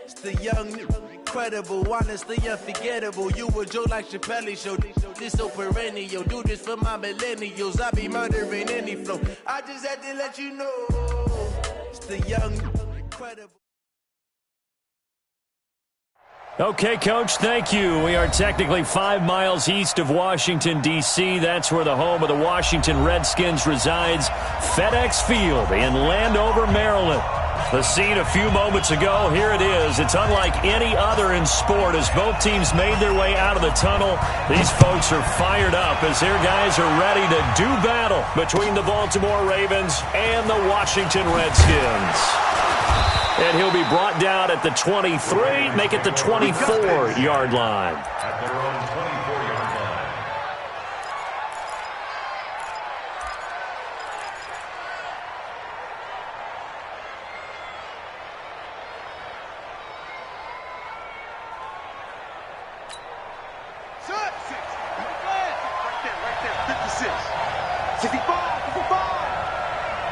It's the young, incredible, honestly unforgettable. You a joke like Chappelle Show. This so perennial. Do this for my millennials. I be murdering any flow. I just had to let you know. It's the young, incredible. Okay, Coach, thank you. We are technically 5 miles east of Washington, D.C. That's where the home of the Washington Redskins resides, FedEx Field in Landover, Maryland. The scene a few moments ago, here it is. It's unlike any other in sport as both teams made their way out of the tunnel. These folks are fired up as their guys are ready to do battle between the Baltimore Ravens and the Washington Redskins. And he'll be brought down at the 23, make it the 24-yard line. At their own 24-yard line. Right there, 56. 65,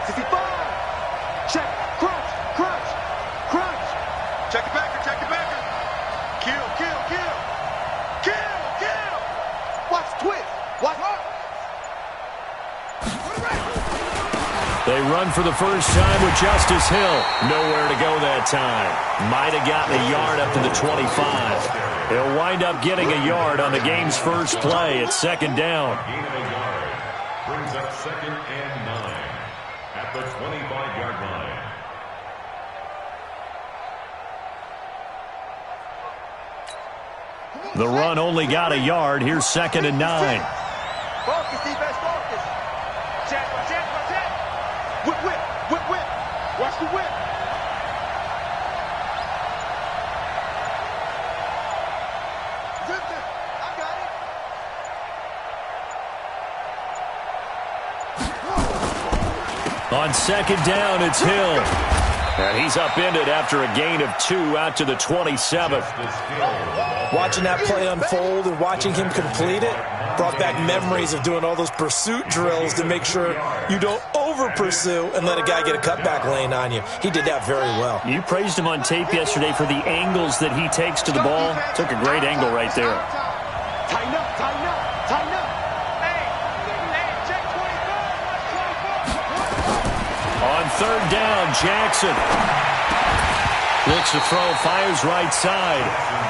65. Check, crunch. Check the backer. Kill. Watch twist. Watch hard. They run for the first time with Justice Hill. Nowhere to go that time. Might have gotten a yard up to the 25. He'll wind up getting a yard on the game's first play at second down. Gain of a yard. Brings up 2nd and 9 at the 25-yard line. The run only got a yard. Here's 2nd and 9. Focus, defense, focus. Check. Whip. Watch the whip. I got it. On 2nd down, it's Hill. And he's upended after a gain of 2 out to the 27. Watching that play unfold and watching him complete it brought back memories of doing all those pursuit drills to make sure you don't over-pursue and let a guy get a cutback lane on you. He did that very well. You praised him on tape yesterday for the angles that he takes to the ball. Took a great angle right there. Tighten up. Hey, check 24. On 3rd down, Jackson looks to throw, fires right side,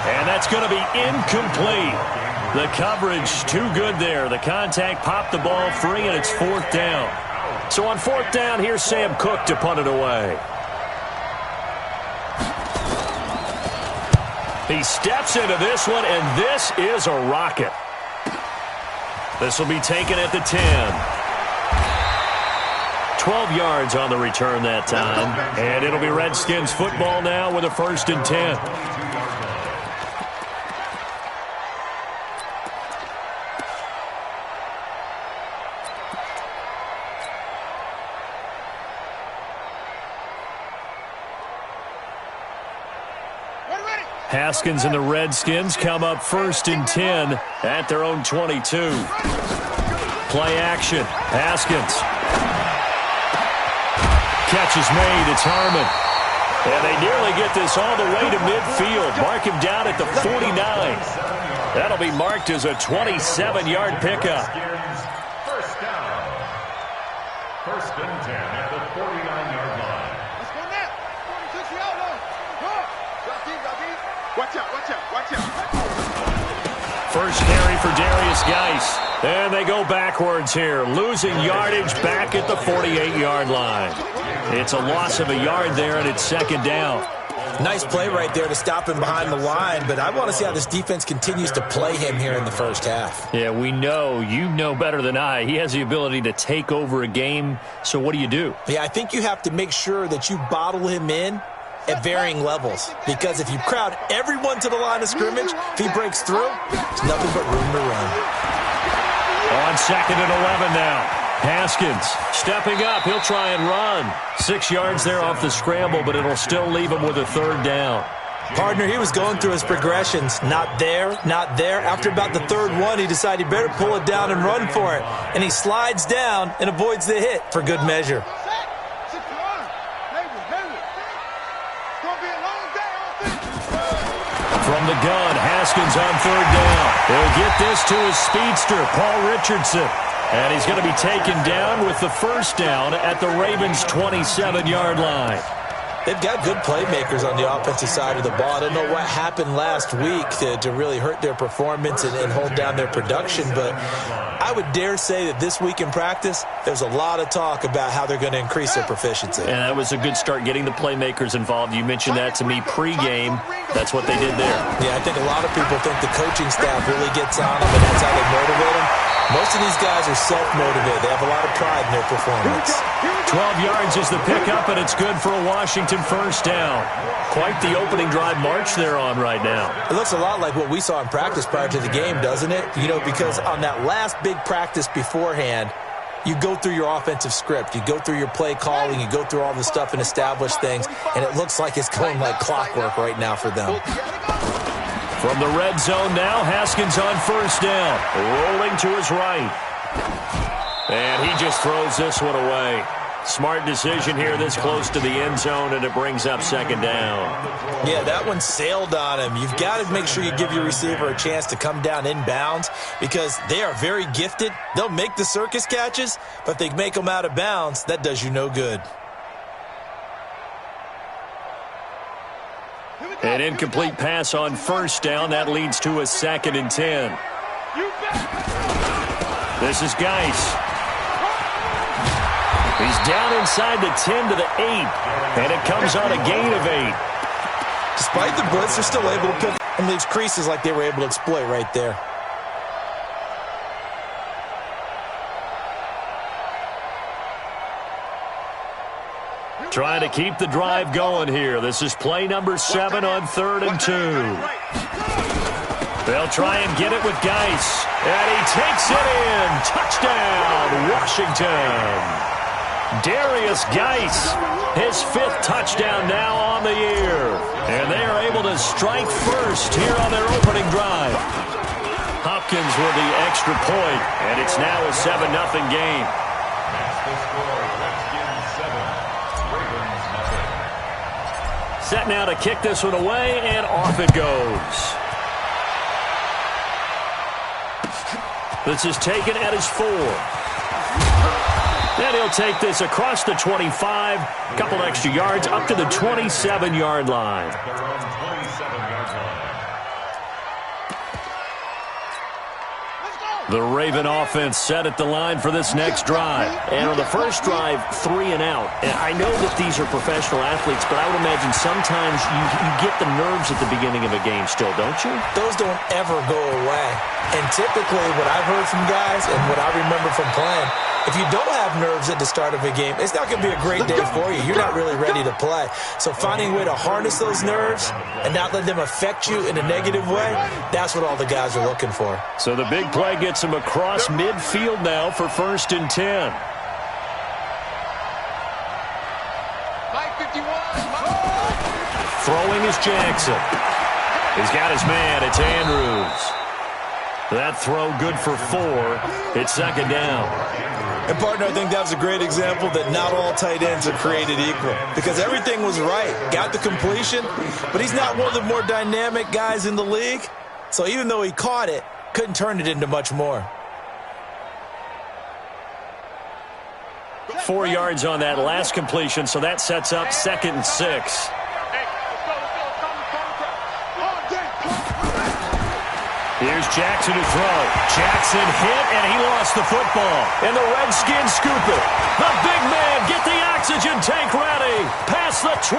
and that's going to be incomplete. The coverage too good there. The contact popped the ball free, and it's 4th down. So on 4th down, here's Sam Cook to punt it away. He steps into this one, and this is a rocket. This will be taken at the 10. 12 yards on the return that time. And it'll be Redskins football now with a 1st and 10. Haskins and the Redskins come up 1st and 10 at their own 22. Play action. Haskins. Catch is made. It's Harmon. And they nearly get this all the way to midfield. Mark him down at the 49. That'll be marked as a 27-yard pickup. First down. 1st and 10 at the 49-yard line. Let's go now. 46 yard line. Watch out. First carry for Darius Geis. And they go backwards here, losing yardage back at the 48-yard line. It's a loss of a yard there, and it's 2nd down. Nice play right there to stop him behind the line, but I want to see how this defense continues to play him here in the first half. Yeah, we know. You know better than I. He has the ability to take over a game, so what do? Yeah, I think you have to make sure that you bottle him in at varying levels, because if you crowd everyone to the line of scrimmage, if he breaks through, it's nothing but room to run. On 2nd and 11 now. Haskins stepping up. He'll try and run. 6 yards there off the scramble, but it'll still leave him with a 3rd down. Partner, he was going through his progressions. Not there, not there. After about the third one, he decided he better pull it down and run for it. And he slides down and avoids the hit for good measure. From the gun, Haskins on third down. He'll get this to his speedster, Paul Richardson. And he's going to be taken down with the first down at the Ravens' 27-yard line. They've got good playmakers on the offensive side of the ball. I don't know what happened last week to really hurt their performance and hold down their production, but I would dare say that this week in practice, there's a lot of talk about how they're going to increase their proficiency. And that was a good start, getting the playmakers involved. You mentioned that to me pregame. That's what they did there. Yeah, I think a lot of people think the coaching staff really gets on them, and that's how they motivate them. Most of these guys are self-motivated. They have a lot of pride in their performance. 12 yards is the pickup, and it's good for a Washington first down. Quite the opening drive march they're on right now. It looks a lot like what we saw in practice prior to the game, doesn't it? You know, because on that last big practice beforehand, you go through your offensive script. You go through your play calling. You go through all the stuff and establish things, and it looks like it's going like clockwork right now for them. From the red zone now, Haskins on first down. Rolling to his right. And he just throws this one away. Smart decision here this close to the end zone, and it brings up second down. Yeah, that one sailed on him. You've got to make sure you give your receiver a chance to come down inbounds because they are very gifted. They'll make the circus catches, but if they make them out of bounds, that does you no good. An incomplete pass on first down. That leads to a 2nd and 10. This is Geis. He's down inside the 10 to the 8. And it comes on a gain of 8. Despite the blitz, they're still able to pick and leaves creases like they were able to exploit right there. Trying to keep the drive going here. This is play number 7 on 3rd and 2. They'll try and get it with Geis. And he takes it in. Touchdown, Washington. Darius Geis, his 5th touchdown now on the year. And they are able to strike first here on their opening drive. Hopkins with the extra point, and it's now a 7-0 game. Set now to kick this one away, and off it goes. This is taken at his 4. And he'll take this across the 25, a couple extra yards, up to the 27-yard line. The Raven offense set at the line for this next drive. And on the first drive, 3 and out. And I know that these are professional athletes, but I would imagine sometimes you get the nerves at the beginning of a game still, don't you? Those don't ever go away. And typically what I've heard from guys and what I remember from playing, if you don't have nerves at the start of a game, it's not going to be a great day for you. You're not really ready to play. So finding a way to harness those nerves and not let them affect you in a negative way, that's what all the guys are looking for. So the big play gets him across midfield now for 1st and 10. Throwing is Jackson. He's got his man. It's Andrews. That throw good for 4. It's 2nd down. And, partner, I think that was a great example that not all tight ends are created equal because everything was right. Got the completion, but he's not one of the more dynamic guys in the league. So even though he caught it, couldn't turn it into much more. 4 yards on that last completion, so that sets up 2nd and 6. Here's Jackson to throw. Jackson hit, and he lost the football. And the Redskins scoop it. The big man, get the oxygen tank ready. Past the 20,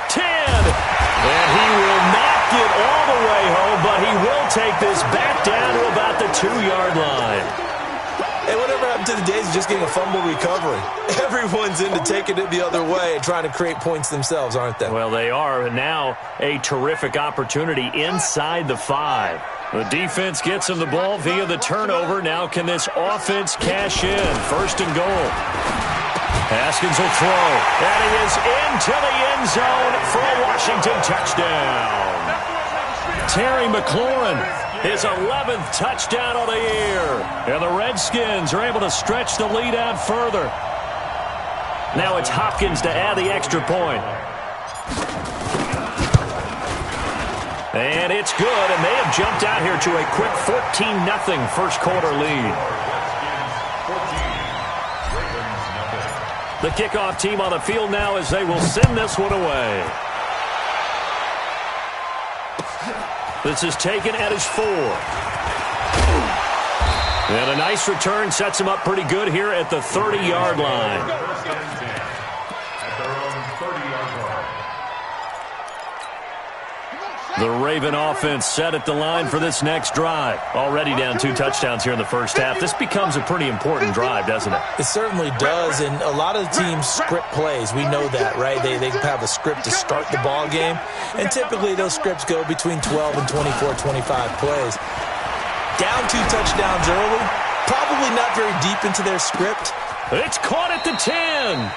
10. And he will not get all the way home, but he will take this back down to about the 2-yard line. Hey, whatever happened to the days of just getting a fumble recovery? Everyone's into taking it the other way and trying to create points themselves, aren't they? Well, they are, and now a terrific opportunity inside the 5. The defense gets him the ball via the turnover. Now can this offense cash in? 1st and goal. Haskins will throw, and he is into the end zone for a Washington touchdown. Terry McLaurin, his 11th touchdown of the year. And the Redskins are able to stretch the lead out further. Now it's Hopkins to add the extra point. And it's good, and they have jumped out here to a quick 14-0 first quarter lead. The kickoff team on the field now as they will send this one away. This is taken at his 4. And a nice return sets him up pretty good here at the 30-yard line. The Raven offense set at the line for this next drive. Already down 2 touchdowns here in the first half. This becomes a pretty important drive, doesn't it? It certainly does, and a lot of the teams script plays. We know that, right? They have a script to start the ball game, and typically those scripts go between 12 and 24, 25 plays. Down 2 touchdowns early, probably not very deep into their script. It's caught at the 10.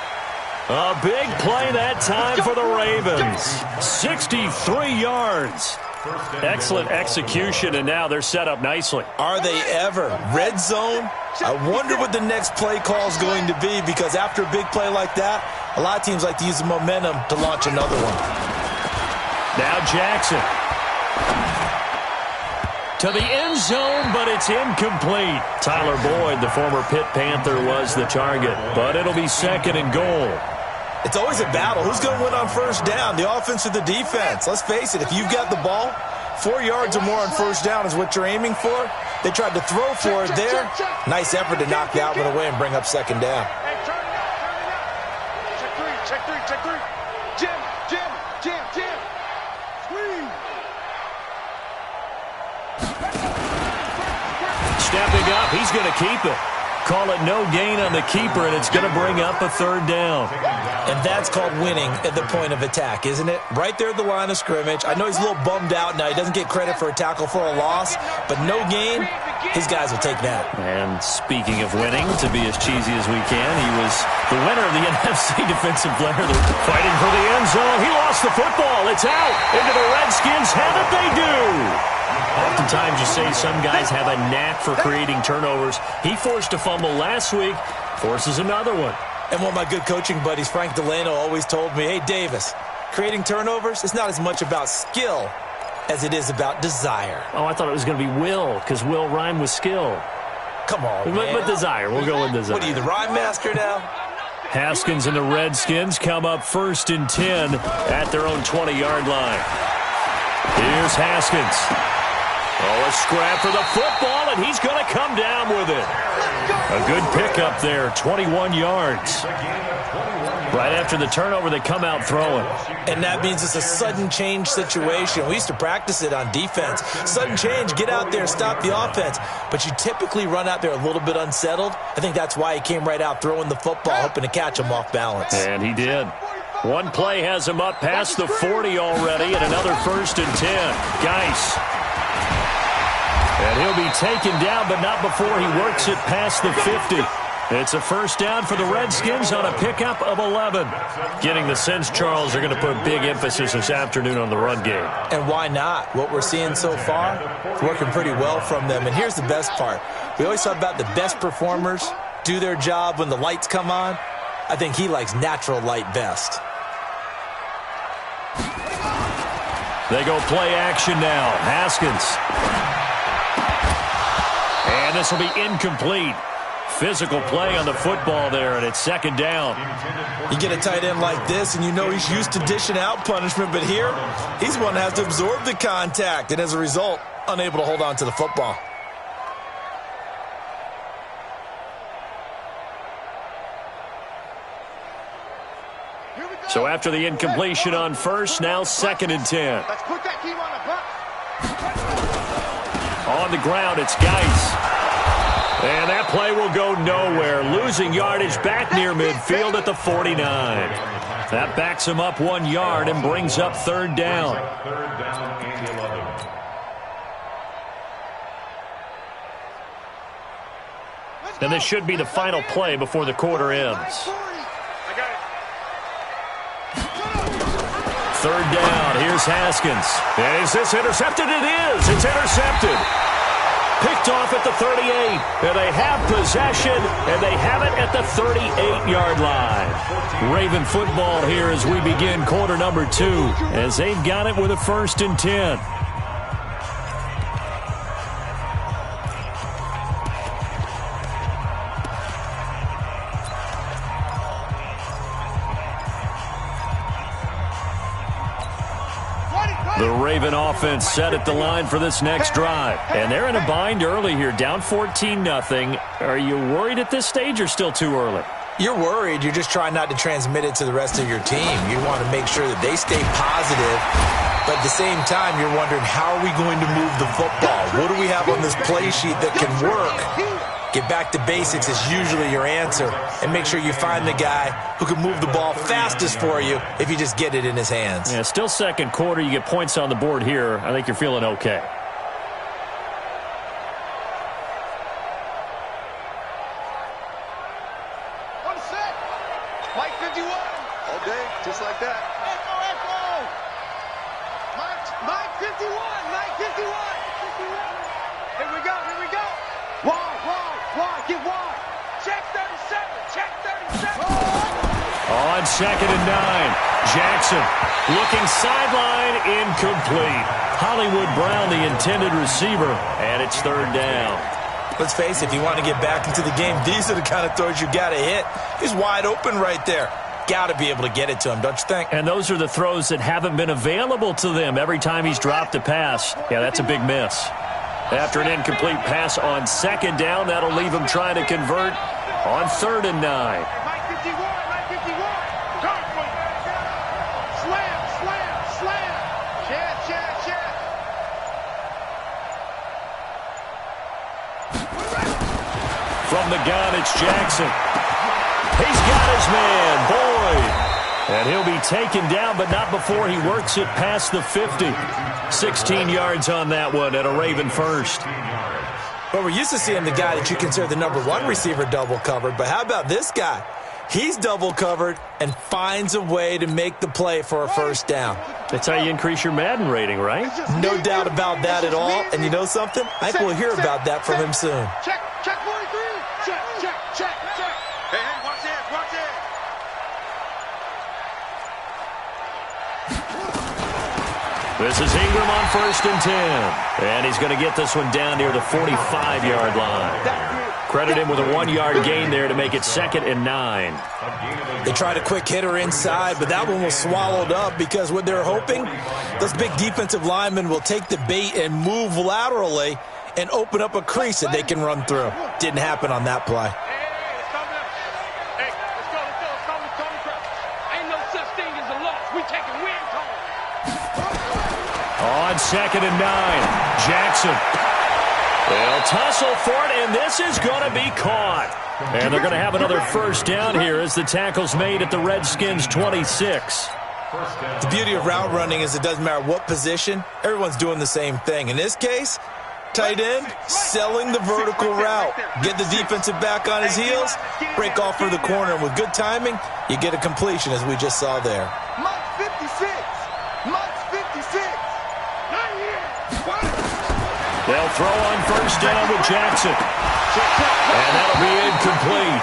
A big play that time for the Ravens. 63 yards. Excellent execution, and now they're set up nicely. Are they ever? Red zone? I wonder what the next play call is going to be, because after a big play like that, a lot of teams like to use the momentum to launch another one. Now Jackson. To the end zone, but it's incomplete. Tyler Boyd, the former Pitt Panther, was the target, but it'll be 2nd and goal. It's always a battle. Who's going to win on first down, the offense or the defense? Let's face it, if you've got the ball, 4 yards or more on first down is what you're aiming for. They tried to throw for it there. Nice effort to knock that one away and bring up 2nd down. Hey, turn it out. Check 3. Jim. Squeeze. Stepping up, he's going to keep it. Call it no gain on the keeper, and it's going to bring up a 3rd down. And that's called winning at the point of attack, isn't it? Right there at the line of scrimmage. I know he's a little bummed out now. He doesn't get credit for a tackle for a loss, but no gain, his guys will take that. And speaking of winning, to be as cheesy as we can, he was the winner of the NFC Defensive Player. Fighting for the end zone. He lost the football. It's out. Into the Redskins. Have it they do. Oftentimes you say some guys have a knack for creating turnovers. He forced a fumble last week, forces another one. And one of my good coaching buddies, Frank Delano, always told me, hey, Davis, creating turnovers is not as much about skill as it is about desire. Oh, I thought it was going to be will, because will rhyme with skill. Come on, man. But desire. We'll go with desire. What are you, the rhyme master now? Haskins and the Redskins come up 1st and 10 at their own 20-yard line. Here's Haskins. Oh, a scrap for the football, and he's going to come down with it. A good pickup there, 21 yards. Right after the turnover, they come out throwing. And that means it's a sudden change situation. We used to practice it on defense. Sudden change, get out there, stop the offense. But you typically run out there a little bit unsettled. I think that's why he came right out throwing the football, hoping to catch him off balance. And he did. One play has him up past the 40 already, and another 1st and 10. Geis. And he'll be taken down, but not before he works it past the 50. It's a 1st down for the Redskins on a pickup of 11. Getting the sense, Charles, they're going to put big emphasis this afternoon on the run game. And why not? What we're seeing so far, it's working pretty well from them. And here's the best part. We always talk about the best performers do their job when the lights come on. I think he likes natural light best. They go play action now. Haskins. And this will be incomplete. Physical play on the football there, and it's 2nd down. You get a tight end like this, and you know he's used to dishing out punishment, but here, he's one that has to absorb the contact, and as a result, unable to hold on to the football. So after the incompletion on 1st, now 2nd and 10. Let's put that team on the box. On the ground, it's Geis. And that play will go nowhere. Losing yardage back near midfield at the 49. That backs him up 1 yard and brings up 3rd down. And this should be the final play before the quarter ends. third down. Here's Haskins. And is this intercepted? It is. It's intercepted. Picked off at the 38. And they have possession, and they have it at the 38-yard line. Raven football here as we begin quarter number 2, as they've got it with a 1st and 10. The Raven offense set at the line for this next drive. And they're in a bind early here, down 14-0. Are you worried at this stage or still too early? You're worried. You're just trying not to transmit it to the rest of your team. You want to make sure that they stay positive. But at the same time, you're wondering, how are we going to move the football? What do we have on this play sheet that can work? Get back to basics is usually your answer. And make sure you find the guy who can move the ball fastest for you if you just get it in his hands. Yeah, still second quarter. You get points on the board here. I think you're feeling okay. On set. Mike 51. All day, just like that. Echo, echo. Mike 51. Mike 51. Here we go, here we go. Wide, get wide. Check 37, check 37. On 2nd and 9, Jackson looking sideline, incomplete. Hollywood Brown, the intended receiver, and it's 3rd down. Let's face it, if you want to get back into the game, these are the kind of throws you got to hit. He's wide open right there. Got to be able to get it to him, don't you think? And those are the throws that haven't been available to them every time he's dropped a pass. Yeah, that's a big miss. After an incomplete pass on 2nd down, that'll leave him trying to convert on 3rd and 9. Mike 51, Mike 51. Slam. Chance. From the gun, it's Jackson. He's got his man, Boyd. And he'll be taken down, but not before he works it past the 50. 16 yards on that one and a Raven first. But we're used to seeing the guy that you consider the number 1 receiver double covered. But how about this guy? He's double covered and finds a way to make the play for a 1st down. That's how you increase your Madden rating, right? No doubt about that at all. And you know something? I think we'll hear about that from him soon. Check 43. Check. Hey, watch it. This is Ingram on 1st and 10. And he's going to get this one down near the 45-yard line. Credit him with a 1-yard gain there to make it 2nd and 9. They tried a quick hitter inside, but that one was swallowed up because what they're hoping, those big defensive linemen will take the bait and move laterally and open up a crease that they can run through. Didn't happen on that play. On 2nd and 9, Jackson. They'll tussle for it, and this is going to be caught. And they're going to have another 1st down here as the tackle's made at the Redskins' 26. The beauty of route running is it doesn't matter what position, everyone's doing the same thing. In this case, tight end, selling the vertical route. Get the defensive back on his heels, break off for the corner, and with good timing, you get a completion as we just saw there. Mike 56. They'll throw on 1st down with Jackson. And that'll be incomplete.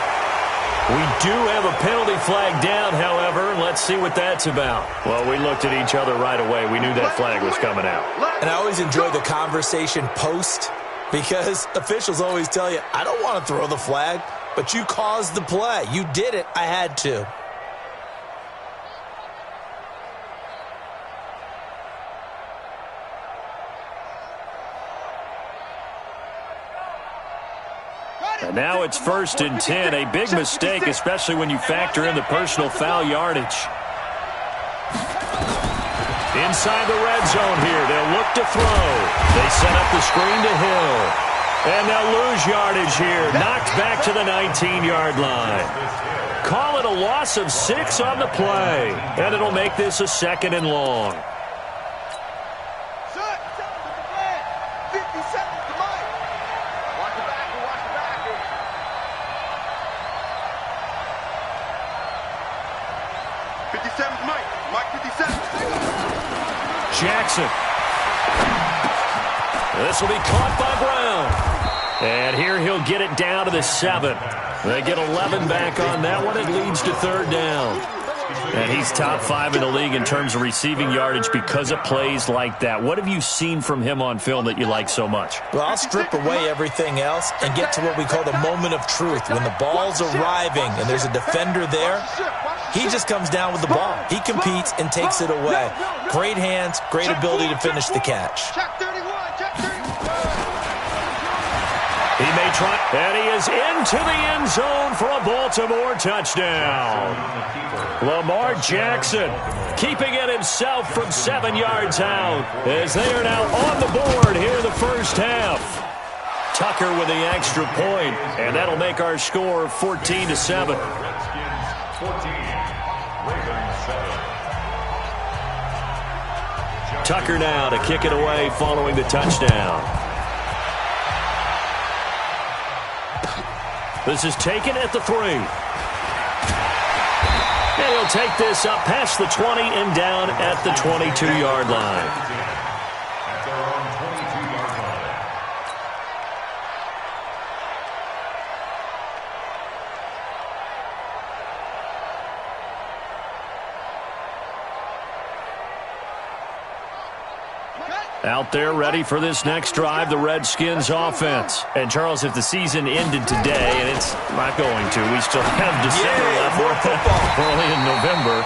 We do have a penalty flag down, however. Let's see what that's about. Well, we looked at each other right away. We knew that flag was coming out. And I always enjoy the conversation post because officials always tell you, I don't want to throw the flag, but you caused the play. You did it. I had to. And now it's 1st and 10. A big mistake, especially when you factor in the personal foul yardage. Inside the red zone here. They'll look to throw. They set up the screen to Hill. And they'll lose yardage here. Knocked back to the 19-yard line. Call it a loss of 6 on the play. And it'll make this a 2nd and long. Mike 57. Jackson. This will be caught by Brown. And here he'll get it down to the 7. They get 11 back on that one. It leads to third down. And he's top 5 in the league in terms of receiving yardage because of plays like that. What have you seen from him on film that you like so much? Well, I'll strip away everything else and get to what we call the moment of truth. When the ball's arriving and there's a defender there, he just comes down with the ball. He competes and takes it away. Great hands, great ability to finish the catch. Check 31, check 31. He may try, and he is into the end zone for a Baltimore touchdown. Lamar Jackson keeping it himself from 7 yards out as they are now on the board here in the first half. Tucker with the extra point, and that'll make our score 14-7. Redskins 14, Ravens 7. Tucker now to kick it away following the touchdown. This is taken at the 3. And he'll take this up past the 20 and down at the 22-yard line. At their own 22-yard line. Out there ready for this next drive, the Redskins offense. And, Charles, if the season ended today, and it's not going to, we still have December left. More football. Early in November.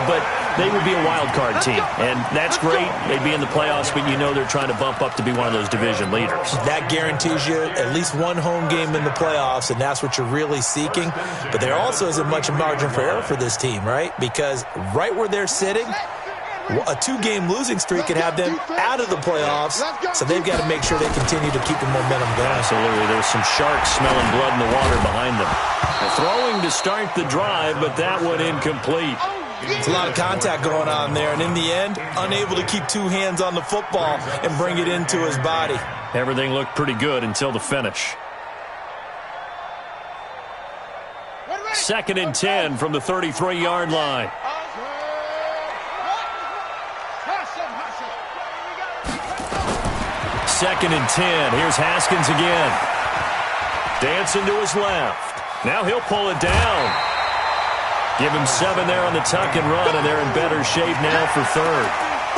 But they would be a wild card team. And that's great. They'd be in the playoffs, but you know they're trying to bump up to be one of those division leaders. That guarantees you at least one home game in the playoffs, and that's what you're really seeking. But there also isn't much margin for error for this team, right? Because right where they're sitting, a 2-game losing streak could have them out of the playoffs, so they've got to make sure they continue to keep the momentum going. Absolutely. There's some sharks smelling blood in the water behind them. Throwing to start the drive, but that one incomplete. It's a lot of contact going on there, and in the end, unable to keep 2 hands on the football and bring it into his body. Everything looked pretty good until the finish. 2nd and 10 from the 33-yard line. 2nd and 10. Here's Haskins again. Dancing to his left. Now he'll pull it down. Give him 7 there on the tuck and run, and they're in better shape now for third.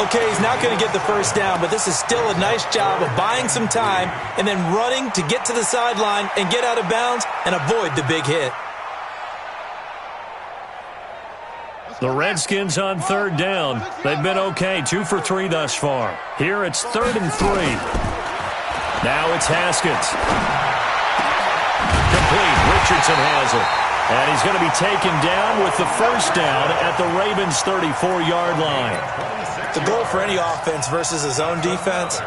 Okay, he's not going to get the first down, but this is still a nice job of buying some time and then running to get to the sideline and get out of bounds and avoid the big hit. The Redskins on third down. They've been okay, 2 for 3 thus far. Here it's 3rd and 3. Now it's Haskins. Complete. Richardson has it. And he's going to be taken down with the first down at the Ravens' 34-yard line. The goal for any offense versus his own defense,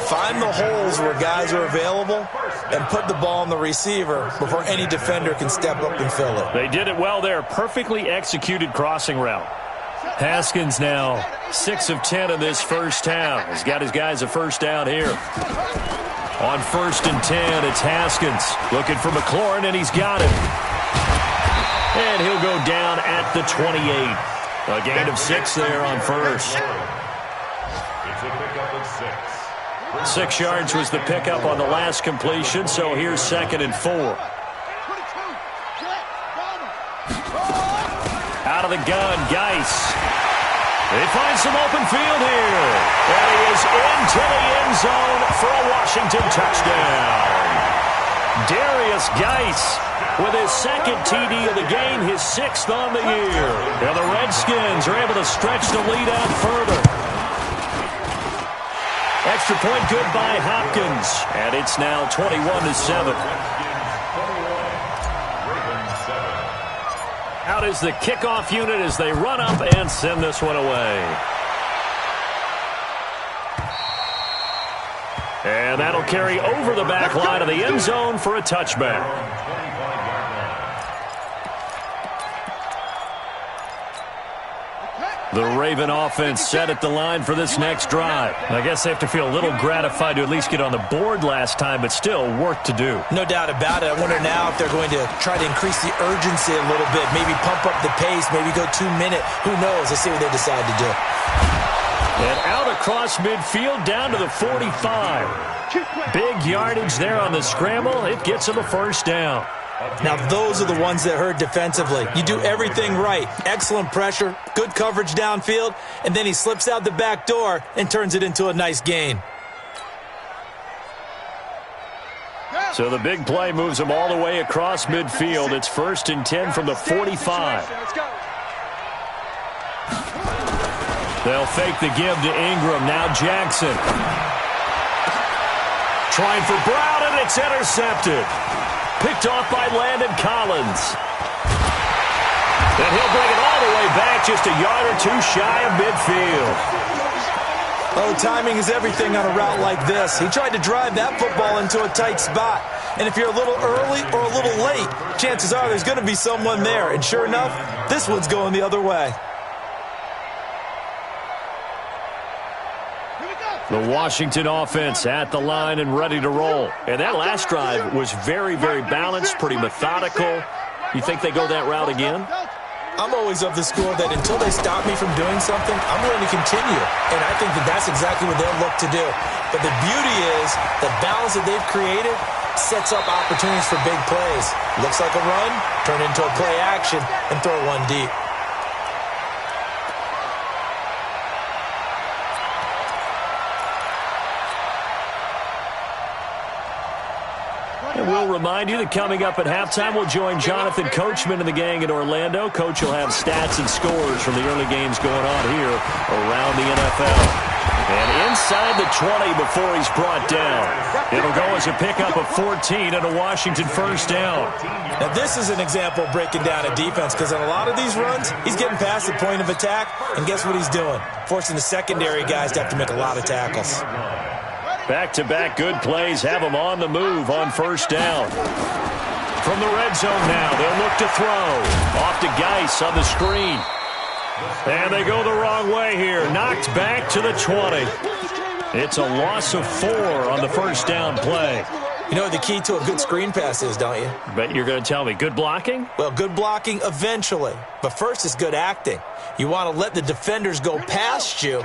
find the holes where guys are available and put the ball on the receiver before any defender can step up and fill it. They did it well there. Perfectly executed crossing route. Haskins now 6 of 10 in this first half. He's got his guys a first down here. On 1st and 10, it's Haskins looking for McLaurin, and he's got him. And he'll go down at the 28. A gain of 6 there on first. It's a pickup of 6. 6 yards was the pickup on the last completion, so here's 2nd and 4. Out of the gun, Geis. They find some open field here. And he is into the end zone for a Washington touchdown. Darius Geis with his 2nd TD of the game, his 6th on the year. And the Redskins are able to stretch the lead out further. Extra point good by Hopkins. And it's now 21-7. Out is the kickoff unit as they run up and send this one away. And that'll carry over the back line of the end zone for a touchback. The Raven offense set at the line for this next drive. I guess they have to feel a little gratified to at least get on the board last time, but still work to do. No doubt about it. I wonder now if they're going to try to increase the urgency a little bit, maybe pump up the pace, maybe go 2 minute. Who knows? Let's see what they decide to do. And out across midfield down to the 45. Big yardage there on the scramble. It gets them a first down. Now, those are the ones that hurt defensively. You do everything right. Excellent pressure, good coverage downfield, and then he slips out the back door and turns it into a nice gain. So the big play moves them all the way across midfield. It's 1st and 10 from the 45. They'll fake the give to Ingram. Now Jackson. Trying for Brown, and it's intercepted. Picked off by Landon Collins. And he'll bring it all the way back, just a yard or two shy of midfield. Oh, timing is everything on a route like this. He tried to drive that football into a tight spot. And if you're a little early or a little late, chances are there's going to be someone there. And sure enough, this one's going the other way. The Washington offense at the line and ready to roll. And that last drive was very, very balanced, pretty methodical. You think they go that route again? I'm always of the school that until they stop me from doing something, I'm going to continue. And I think that that's exactly what they'll look to do. But the beauty is the balance that they've created sets up opportunities for big plays. Looks like a run, turn into a play action, and throw one deep. And we'll remind you that coming up at halftime, we'll join Jonathan Coachman and the gang in Orlando. Coach will have stats and scores from the early games going on here around the NFL. And inside the 20 before he's brought down. It'll go as a pickup of 14 and a Washington first down. Now, this is an example of breaking down a defense because on a lot of these runs, he's getting past the point of attack, and guess what he's doing? Forcing the secondary guys to have to make a lot of tackles. Back-to-back good plays have them on the move on first down. From the red zone now, they'll look to throw. Off to Geis on the screen. And they go the wrong way here. Knocked back to the 20. It's a loss of 4 on the first down play. You know what the key to a good screen pass is, don't you? Bet you're going to tell me. Good blocking? Well, good blocking eventually. But first is good acting. You want to let the defenders go past you,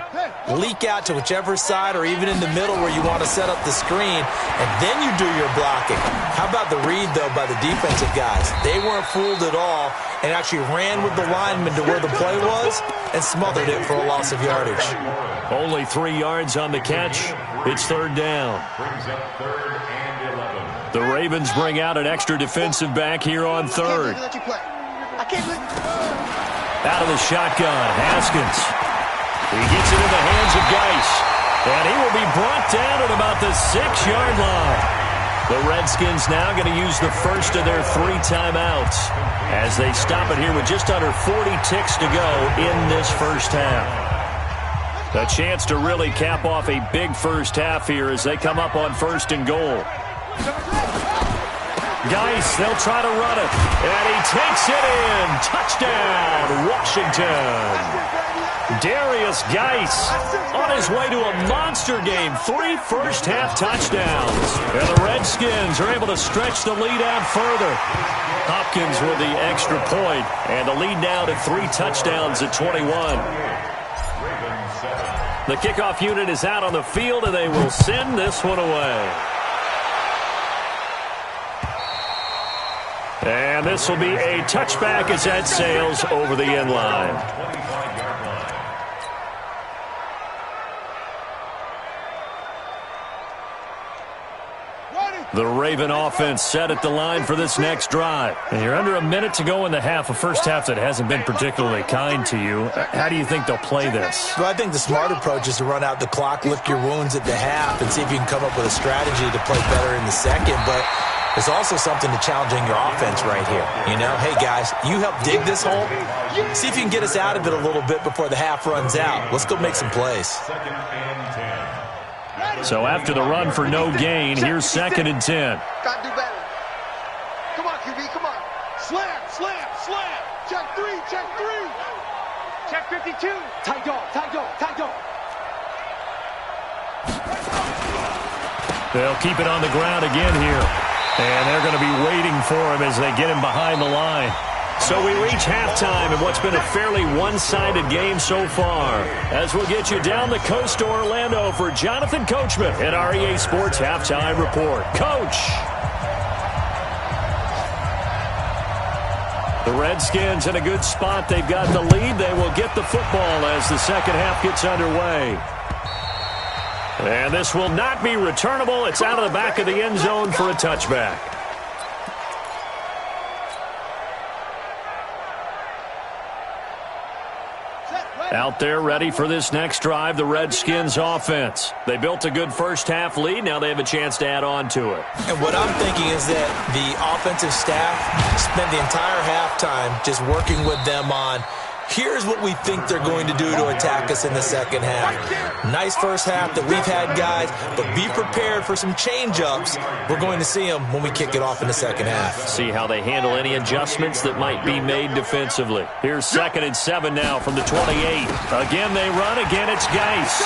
leak out to whichever side or even in the middle where you want to set up the screen, and then you do your blocking. How about the read, though, by the defensive guys? They weren't fooled at all and actually ran with the lineman to where the play was and smothered it for a loss of yardage. Only 3 yards on the catch. It's third down. The Ravens bring out an extra defensive back here on third. Out of the shotgun, Haskins. He gets it in the hands of Geis. And he will be brought down at about the 6-yard line. The Redskins now going to use the first of their 3 timeouts as they stop it here with just under 40 ticks to go in this first half. A chance to really cap off a big first half here as they come up on 1st and goal. Geis, they'll try to run it. And he takes it in. Touchdown, Washington. Darius Geis on his way to a monster game. 3 first-half touchdowns. And the Redskins are able to stretch the lead out further. Hopkins with the extra point. And the lead now to 3 touchdowns at 21. The kickoff unit is out on the field, and they will send this one away. And this will be a touchback as that sails over the end line. The Raven offense set at the line for this next drive. And you're under a minute to go in the half, a first half that hasn't been particularly kind to you. How do you think they'll play this? Well, I think the smart approach is to run out the clock, lick your wounds at the half, and see if you can come up with a strategy to play better in the second. But there's also something to challenging your offense right here. You know, hey, guys, you help dig this hole. See if you can get us out of it a little bit before the half runs out. Let's go make some plays. So after the run for no gain, here's 2nd and 10. Got to do better. Come on, QB, come on. Slam, slam, slam. Check 3, check 3. Check 52. Tight dog, tight dog, tight dog. They'll keep it on the ground again here. And they're going to be waiting for him as they get him behind the line. So we reach halftime in what's been a fairly one-sided game so far. As we'll get you down the coast to Orlando for Jonathan Coachman at our EA Sports Halftime Report. Coach! The Redskins in a good spot. They've got the lead. They will get the football as the second half gets underway. And this will not be returnable. It's out of the back of the end zone for a touchback. Out there ready for this next drive, the Redskins offense. They built a good first half lead. Now they have a chance to add on to it. And what I'm thinking is that the offensive staff spent the entire halftime just working with them on, here's what we think they're going to do to attack us in the second half. Nice first half that we've had, guys, but be prepared for some change-ups. We're going to see them when we kick it off in the second half. See how they handle any adjustments that might be made defensively. Here's 2nd and 7 now from the 28. Again, they run. Again, it's Geis.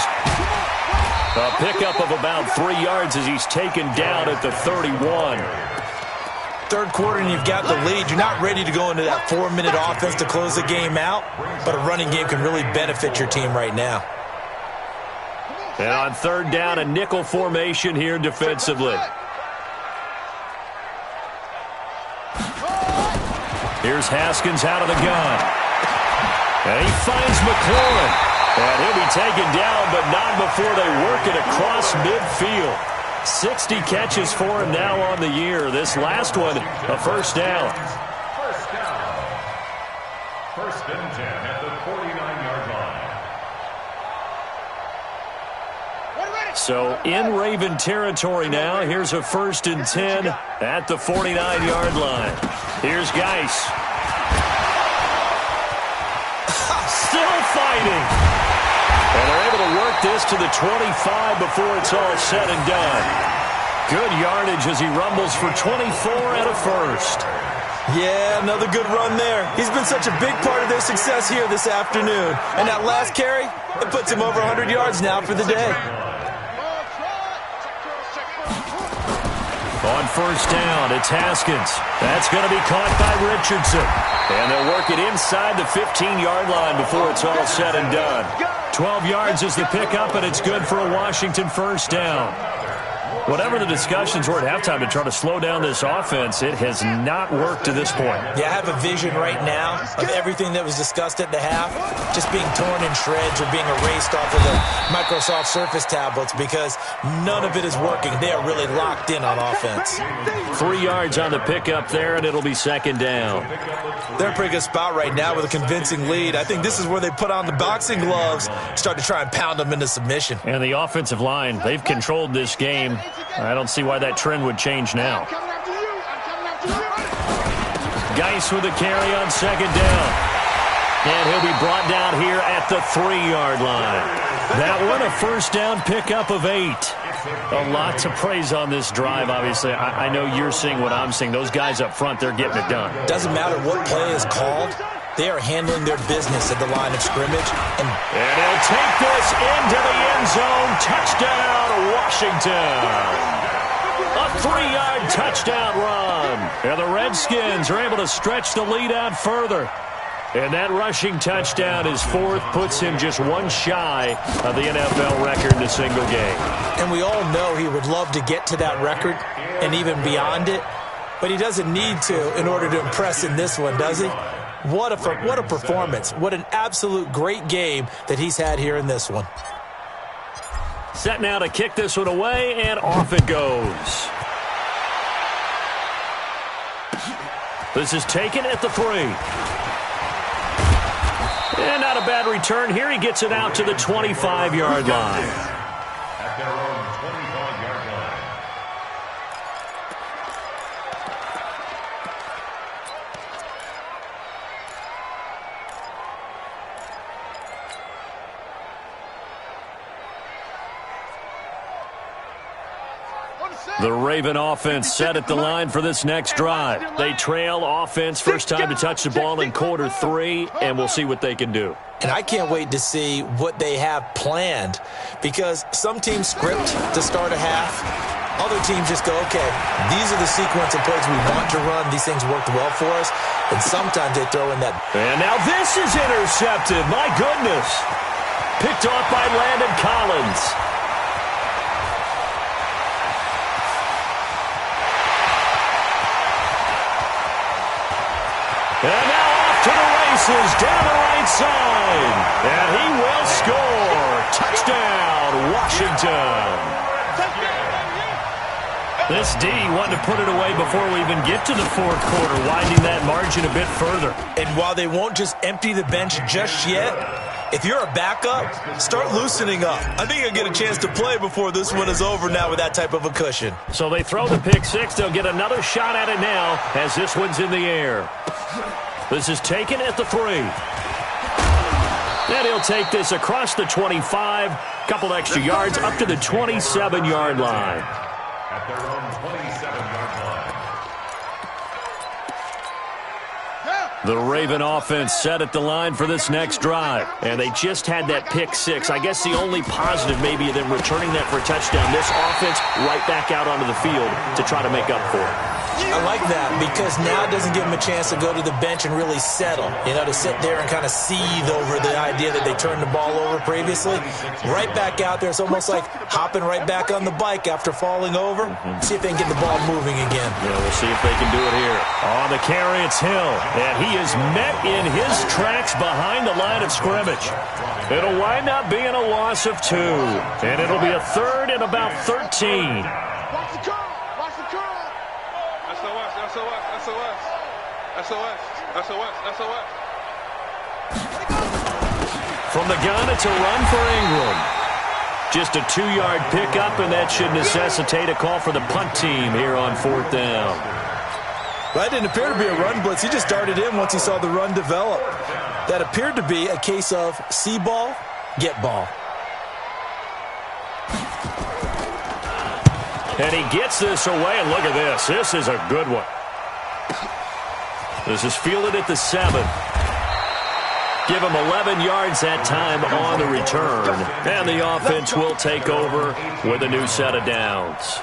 A pickup of about 3 yards as he's taken down at the 31. Third quarter and you've got the lead. You're not ready to go into that 4-minute offense to close the game out, but a running game can really benefit your team right now. And on 3rd down, a nickel formation here defensively. Here's Haskins out of the gun. And he finds McLaurin. And he'll be taken down, but not before they work it across midfield. 60 catches for him now on the year. This last one, a first down. First down. 1st and 10 at the 49-yard line. So in Raven territory now. Here's a 1st and 10 at the 49-yard line. Here's Geis. Still fighting. And they're able to work this to the 25 before it's all said and done. Good yardage as he rumbles for 24 and a first. Yeah, another good run there. He's been such a big part of their success here this afternoon. And that last carry, it puts him over 100 yards now for the day. On 1st down, it's Haskins. That's going to be caught by Richardson. And they'll work it inside the 15-yard line before it's all said and done. 12 yards is the pickup, and it's good for a Washington first down. Whatever the discussions were at halftime to try to slow down this offense, it has not worked to this point. Yeah, I have a vision right now of everything that was discussed at the half just being torn in shreds or being erased off of the Microsoft Surface tablets because none of it is working. They are really locked in on offense. 3 yards on the pickup there, and it'll be 2nd down. They're in a pretty good spot right now with a convincing lead. I think this is where they put on the boxing gloves, start to try and pound them into submission. And the offensive line, they've controlled this game. I don't see why that trend would change now. Geis with a carry on 2nd down. And he'll be brought down here at the 3-yard line. That one, a first down pickup of 8. A lot to praise on this drive, obviously. I know you're seeing what I'm seeing. Those guys up front, they're getting it done. Doesn't matter what play is called. They are handling their business at the line of scrimmage. And he'll take this into the end zone. Touchdown, Washington. A 3-yard touchdown run. And the Redskins are able to stretch the lead out further. And that rushing touchdown is 4th, puts him just one shy of the NFL record in a single game. And we all know he would love to get to that record and even beyond it. But he doesn't need to in order to impress in this one, does he? What a performance. What an absolute great game that he's had here in this one. Set now to kick this one away, and off it goes. This is taken at the 3. And not a bad return here. He gets it out to the 25-yard line. At their own 25-yard line. The Raven offense set at the line for this next drive. They trail offense, first time to touch the ball in quarter 3, and we'll see what they can do. And I can't wait to see what they have planned, because some teams script to start a half. Other teams just go, okay, these are the sequence of plays we want to run. These things worked well for us. And sometimes they throw in that. And now this is intercepted. My goodness. Picked off by Landon Collins. And now off to the races, down the right side. And he will score. Touchdown, Washington. This D wanted to put it away before we even get to the fourth quarter, widening that margin a bit further. And while they won't just empty the bench just yet, if you're a backup, start loosening up. I think you'll get a chance to play before this one is over now with that type of a cushion. So they throw the pick six. They'll get another shot at it now as this one's in the air. This is taken at the 3. And he'll take this across the 25, couple extra yards up to the 27-yard line. At their own 27-yard line. The Raven offense set at the line for this next drive. And they just had that pick six. I guess the only positive maybe of them returning that for a touchdown. This offense right back out onto the field to try to make up for it. I like that because now it doesn't give them a chance to go to the bench and really settle, to sit there and kind of seethe over the idea that they turned the ball over previously. Right back out there. It's almost like hopping right back on the bike after falling over. See if they can get the ball moving again. Yeah, we'll see if they can do it here. On the carry, it's Hill. And he is met in his tracks behind the line of scrimmage. It'll wind up being a loss of 2. And it'll be a third and about 13. Watch the curl. Watch the curl. SOS. From the gun, it's a run for Ingram. Just a 2-yard pickup, and that should necessitate a call for the punt team here on 4th down. Well, that didn't appear to be a run blitz. He just darted in once he saw the run develop. That appeared to be a case of see ball, get ball. And he gets this away, and look at this. This is a good one. This is fielded at the 7. Give him 11 yards that time on the return. And the offense will take over with a new set of downs.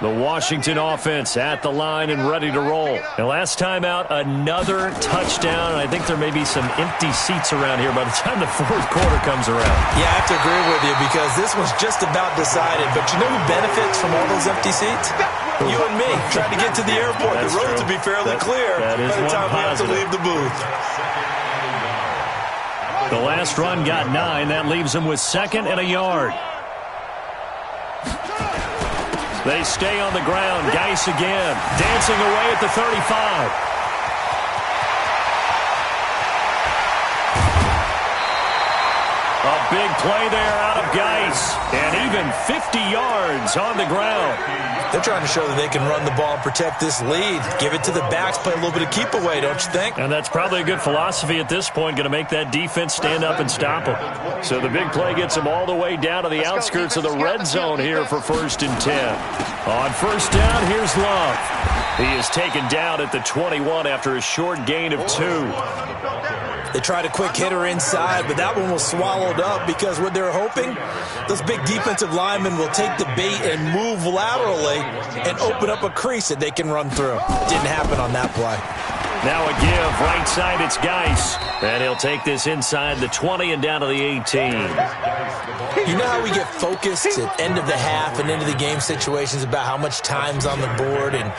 The Washington offense at the line and ready to roll. And last time out, another touchdown. And I think there may be some empty seats around here by the time the fourth quarter comes around. Yeah, I have to agree with you because this one's just about decided. But you know who benefits from all those empty seats? You and me, trying to get to the airport. That's the roads true. will be fairly clear that is by the time we have to leave the booth. The last run got 9. That leaves them with 2nd and a yard. They stay on the ground. Geis again. Dancing away at the 35. A big play there out of Geis. And even 50 yards on the ground. They're trying to show that they can run the ball and protect this lead. Give it to the backs, play a little bit of keep away, don't you think? And that's probably a good philosophy at this point, going to make that defense stand up and stop them. So the big play gets them all the way down to the outskirts of the red zone here for 1st and 10. On 1st down, here's Love. He is taken down at the 21 after a short gain of 2. They tried a quick hitter inside, but that one was swallowed up because what they're hoping, those big defensive linemen will take the bait and move laterally and open up a crease that they can run through. Didn't happen on that play. Now a give. Right side, it's Geis. And he'll take this inside the 20 and down to the 18. You know how we get focused at end of the half and into the game situations about how much time's on the board and,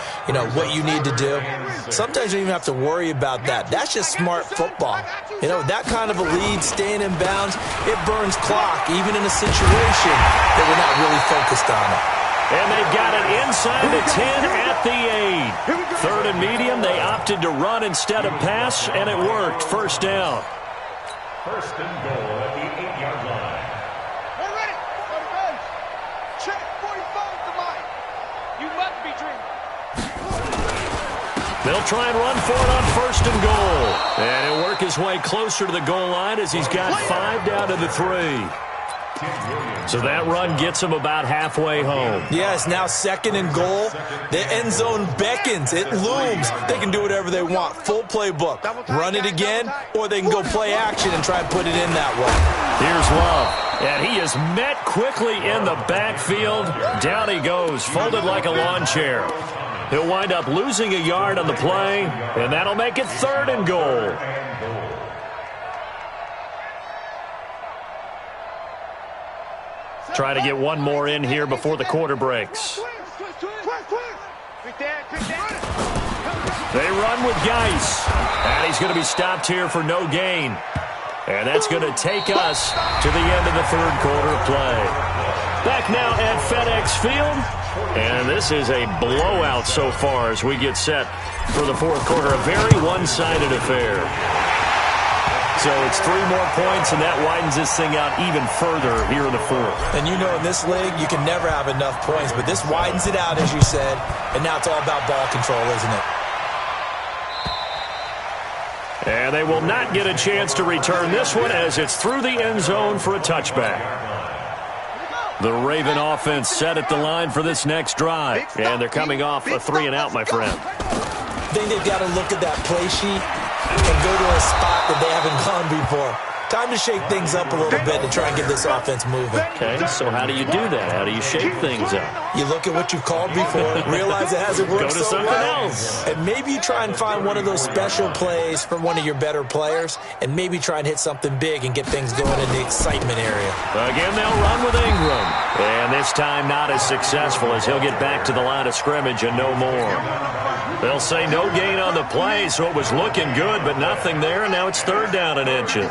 what you need to do? Sometimes you don't even have to worry about that. That's just smart football. That kind of a lead, staying in bounds, it burns clock, even in a situation that we're not really focused on it. And they've got it inside the 10 at the 8. 3rd and medium, they opted to run instead of pass, and it worked. 1st down. 1st and goal at the 8-yard line. We're ready. Check 45 to Mike. You must be dreaming. They'll He'll try and run for it on 1st and goal. And he'll work his way closer to the goal line as he's got 5 down to the 3. So that run gets him about halfway home. Yeah, it's now 2nd and goal. The end zone beckons. It looms. They can do whatever they want. Full playbook. Run it again, or they can go play action and try and put it in that way. Here's Love. And he is met quickly in the backfield. Down he goes, folded like a lawn chair. He'll wind up losing a yard on the play, and that'll make it 3rd and goal. Trying to get one more in here before the quarter breaks. They run with Geis. And he's going to be stopped here for no gain. And that's going to take us to the end of the 3rd quarter play. Back now at FedEx Field. And this is a blowout so far as we get set for the 4th quarter. A very one-sided affair. So it's 3 more points, and that widens this thing out even further here in the 4th. And you know, in this league, you can never have enough points, but this widens it out, as you said, and now it's all about ball control, isn't it? And they will not get a chance to return this one as it's through the end zone for a touchback. The Raven offense set at the line for this next drive, and they're coming off a 3-and-out, my friend. I think they've got to look at that play sheet and go to a spot that they haven't gone before. Time to shake things up a little bit to try and get this offense moving. Okay, so how do you do that? How do you shake things up? You look at what you've called before, realize it hasn't worked so so well. Go to something else. And maybe you try and find one of those special plays from one of your better players, and maybe try and hit something big and get things going in the excitement area. Again, they'll run with Ingram. And this time not as successful as he'll get back to the line of scrimmage and no more. They'll say no gain on the play, so it was looking good, but nothing there, and now it's 3rd down and inches.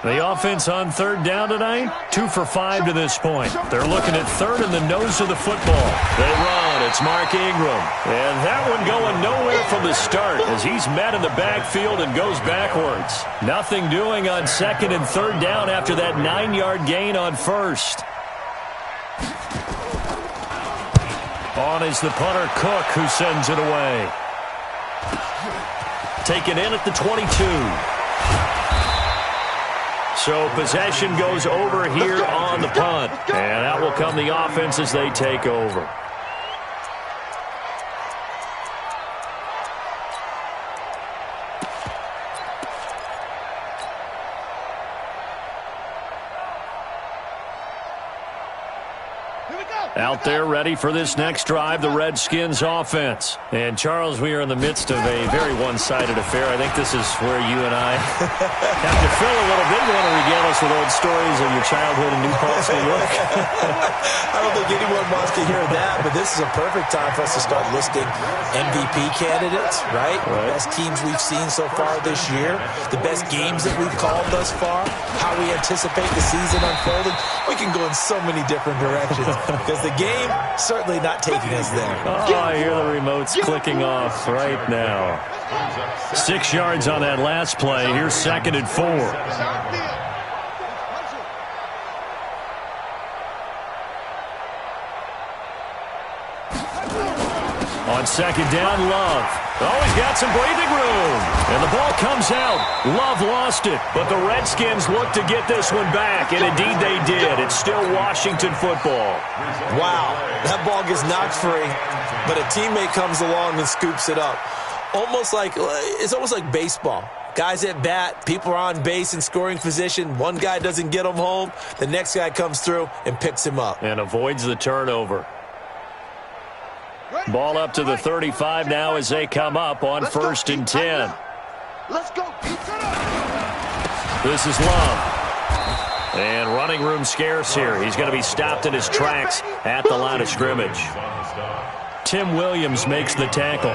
The offense on 3rd down tonight, 2 for 5 to this point. They're looking at 3rd in the nose of the football. They run. It's Mark Ingram. And that one going nowhere from the start as he's met in the backfield and goes backwards. Nothing doing on 2nd and 3rd down after that 9-yard gain on 1st. On is the punter, Cook, who sends it away. Taken in at the 22. So possession goes over here on the punt. And out will come the offense as they take over. Out there ready for this next drive, the Redskins offense. And, Charles, we are in the midst of a very one-sided affair. I think this is where you and I have to fill a little bit. You want to regale us with old stories of your childhood in New Paltz, New York? I don't think anyone wants to hear that, but this is a perfect time for us to start listing MVP candidates, right? The best teams we've seen so far this year, the best games that we've called thus far, how we anticipate the season unfolding. We can go in so many different directions because the game certainly not taking us there. Oh, I hear the remotes clicking off right now. 6 yards on that last play. Here's 2nd and 4. On 2nd down, Love. Oh, he's got some breathing room. And the ball comes out. Love lost it, but the Redskins look to get this one back, and indeed they did. It's still Washington football. Wow, that ball gets knocked free, but a teammate comes along and scoops it up. It's almost like baseball. Guys at bat, people are on base in scoring position. One guy doesn't get him home. The next guy comes through and picks him up. And avoids the turnover. Ball up to the 35 now as they come up on 1st and 10. Let's go. This is Love. And running room scarce here. He's going to be stopped in his tracks at the line of scrimmage. Tim Williams makes the tackle.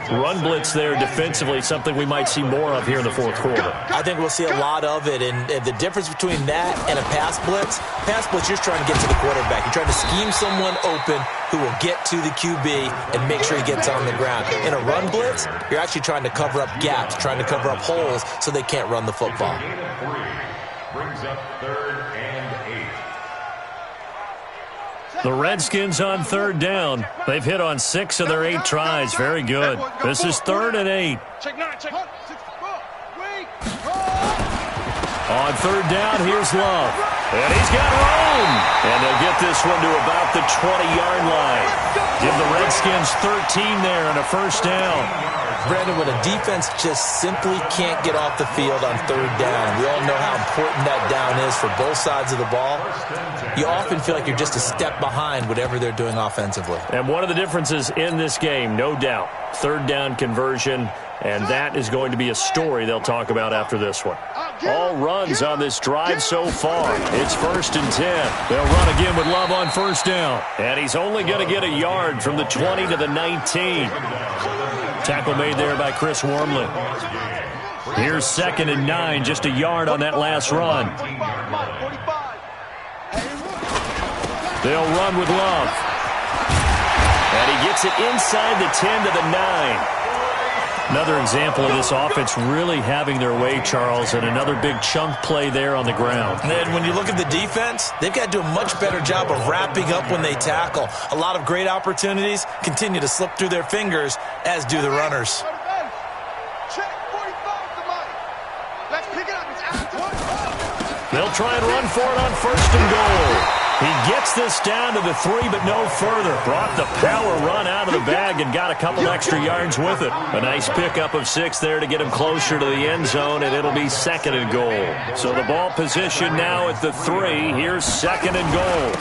Run blitz there defensively, something we might see more of here in the 4th quarter. I think we'll see a lot of it, and the difference between that and a pass blitz, you're just trying to get to the quarterback. You're trying to scheme someone open who will get to the QB and make sure he gets on the ground. In a run blitz, you're actually trying to cover up gaps, trying to cover up holes so they can't run the football. Brings up 3rd and 8. The Redskins on third down. They've hit on 6 of their 8 tries. Very good. This is 3rd and 8. On third down, here's Love. And he's got room. And they'll get this one to about the 20-yard line. Give the Redskins 13 there and a first down. Brandon, when a defense just simply can't get off the field on third down, we all know how important that down is for both sides of the ball. You often feel like you're just a step behind whatever they're doing offensively. And one of the differences in this game, no doubt, third down conversion, and that is going to be a story they'll talk about after this one. All runs on this drive so far. It's 1st and 10. They'll run again with Love on first down. And he's only going to get a yard from the 20 to the 19. Tackle made there by Chris Wormley. Here's 2nd and 9, just a yard on that last run. They'll run with Love. And he gets it inside the 10 to the 9. Another example of this offense really having their way, Charles, and another big chunk play there on the ground. And then when you look at the defense, they've got to do a much better job of wrapping up when they tackle. A lot of great opportunities continue to slip through their fingers, as do the runners. They'll try and run for it on 1st and goal. He gets this down to the 3, but no further. Brought the power run out of the bag and got a couple extra yards with it. A nice pickup of 6 there to get him closer to the end zone, and it'll be 2nd and goal. So the ball position now at the 3. Here's 2nd and goal.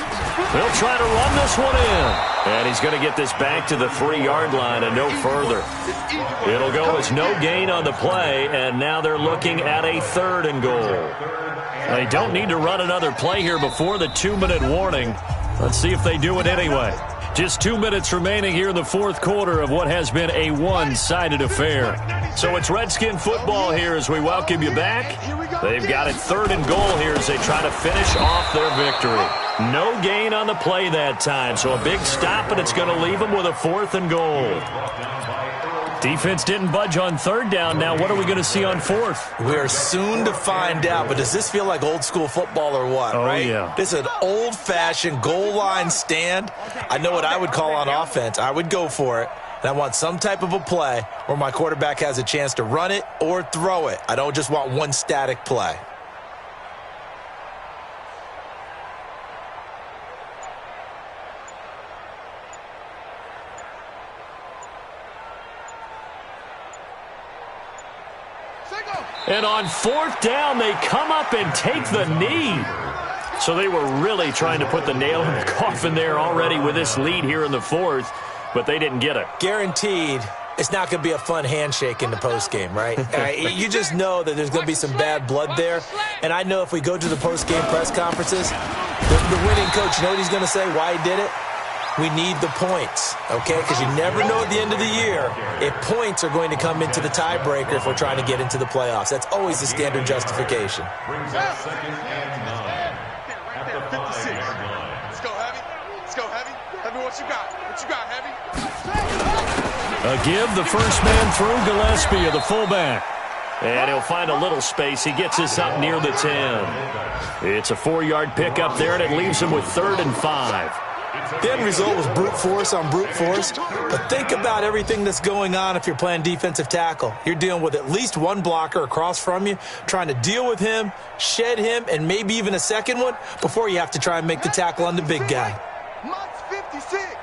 They'll try to run this one in. And he's going to get this back to the 3-yard line and no further. It'll go as no gain on the play, and now they're looking at a 3rd and goal. They don't need to run another play here before the 2-minute warning. Let's see if they do it anyway. Just 2 minutes remaining here in the 4th quarter of what has been a one-sided affair. So it's Redskin football here as we welcome you back. They've got it 3rd and goal here as they try to finish off their victory. No gain on the play that time, so a big stop, and it's going to leave them with a 4th and goal. Defense didn't budge on 3rd down. Now what are we going to see on 4th? We're soon to find out, but does this feel like old school football or what, right? Yeah. This is an old-fashioned goal line stand. I know what I would call on offense. I would go for it, and I want some type of a play where my quarterback has a chance to run it or throw it. I don't just want one static play. And on 4th down, they come up and take the knee. So they were really trying to put the nail in the coffin there already with this lead here in the 4th, but they didn't get it. Guaranteed, it's not going to be a fun handshake in the postgame, right? You just know that there's going to be some bad blood there. And I know if we go to the postgame press conferences, the winning coach, you know what he's going to say, why he did it? We need the points, okay? Because you never know at the end of the year if points are going to come into the tiebreaker if we're trying to get into the playoffs. That's always the standard justification. Brings us 2nd and 9 at the 5-yard line. Let's go, Heavy. Let's go, Heavy. Heavy, what you got? What you got, Heavy? A give, the first man through, Gillespie, the fullback. And he'll find a little space. He gets this up near the 10. It's a 4-yard pickup there, and it leaves him with 3rd and 5. The end result was brute force on brute force, but think about everything that's going on if you're playing defensive tackle. You're dealing with at least one blocker across from you, trying to deal with him, shed him, and maybe even a second one before you have to try and make the tackle on the big guy. Mott's 56.